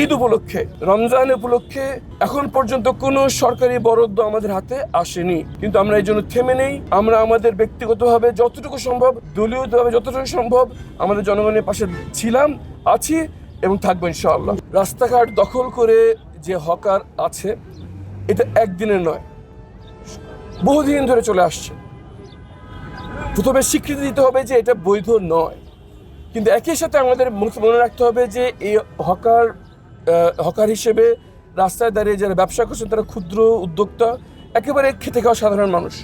ঈদ উপলক্ষে, রমজান উপলক্ষে এখন পর্যন্ত কোনো সরকারি বরাদ্দ আমাদের হাতে আসেনি, কিন্তু আমরা এই জন্য থেমে নেই। আমরা আমাদের ব্যক্তিগতভাবে যতটুকু সম্ভব, দলীয়ভাবে যতটুকু সম্ভব আমাদের জনগণের পাশে ছিলাম, আছি এবং থাকবো ইনশাআল্লাহ। রাস্তাঘাট দখল করে যে হকার আছে, এটা একদিনের নয়, বহুদিন ধরে চলে আসছে। প্রথমে স্বীকৃতি দিতে হবে যে এটা বৈধ নয়, কিন্তু একই সাথে আমাদের মনে রাখতে হবে যে এই হকার হিসেবে রাস্তায় দাঁড়িয়ে যারা ব্যবসা করছেন তারা ক্ষুদ্র উদ্যোক্তা, একেবারে খেটে খাওয়া সাধারণ মানুষ।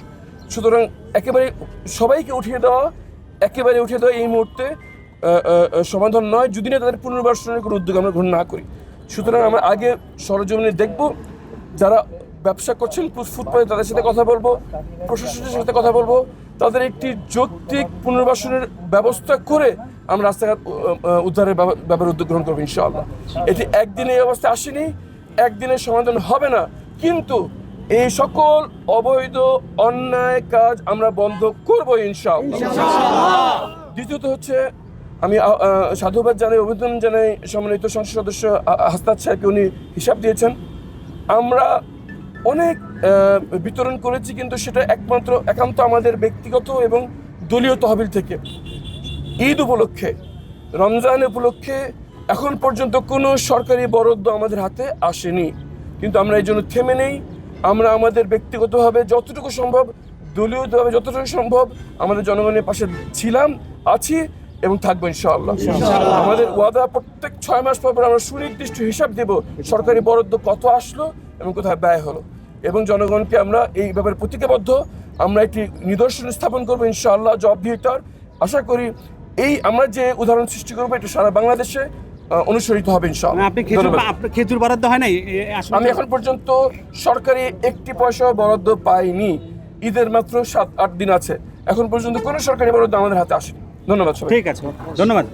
সুতরাং একেবারে সবাইকে উঠিয়ে দেওয়া এই মুহূর্তে সমাধান নয়, যদি না তাদের পুনর্বাসনের কোনো উদ্যোগ আমরা গ্রহণ না করি। সুতরাং আমরা আগে সরজমিনে দেখব, যারা ব্যবসা করছেন ফুটপাতে তাদের সাথে কথা বলবো, প্রশাসনের সাথে কথা বলবো, তাদের একটি যৌক্তিক পুনর্বাসনের ব্যবস্থা করে আমরা রাস্তাঘাট উদ্ধারের ব্যাপারে উদ্যোগ গ্রহণ করবো ইনশাআল্লাহ। এটি একদিনে এই অবস্থা আসেনি, একদিনের সমাধান হবে না, কিন্তু এই সকল অবৈধ অন্যায় কাজ আমরা বন্ধ করবো ইনশাআল্লাহ। দ্বিতীয়ত হচ্ছে, আমি সাধুবাদ জানাই, অভিনন্দন জানাই সম্মানিত সংসদ সদস্য হাসনাত সাহেবকে, উনি হিসাব দিয়েছেন। আমরা অনেক বিতরণ করেছি, কিন্তু সেটা একান্ত আমাদের ব্যক্তিগত এবং দলীয় তহবিল থেকে। ঈদ উপলক্ষে, রমজান উপলক্ষে এখন পর্যন্ত কোনো সরকারি বরাদ্দ আমাদের হাতে আসেনি, কিন্তু আমরা এই জন্য থেমে নেই। আমরা আমাদের ব্যক্তিগতভাবে যতটুকু সম্ভব, দলীয়ভাবে যতটুকু সম্ভব আমাদের জনগণের পাশে ছিলাম, আছি এবং থাকবো ইনশাআল্লাহ। আমাদের ওয়াদা, প্রত্যেক 6 মাস পর আমরা সুনির্দিষ্ট হিসাব দেব সরকারি বরাদ্দ কত আসলো এবং কোথায় ব্যয় হলো, এবং জনগণকে আমরা এই ব্যাপারে প্রতিজ্ঞাবদ্ধ। আমরা একটি নিদর্শন স্থাপন করবো ইনশাআল্লাহ, জবাবদিহিতার। আশা করি এই আমরা যে উদাহরণ সৃষ্টি করবো এটা সারা বাংলাদেশে অনুসরিত হবে ইনশাআল্লাহ। খেজুর বরাদ্দ হয় নাই? আমি এখন পর্যন্ত সরকারি একটি পয়সা বরাদ্দ পাইনি। ঈদের মাত্র 7-8 দিন আছে, এখন পর্যন্ত কোনো সরকারি বরাদ্দ আমাদের হাতে আসেনি। ধন্যবাদ। ঠিক আছে, ধন্যবাদ।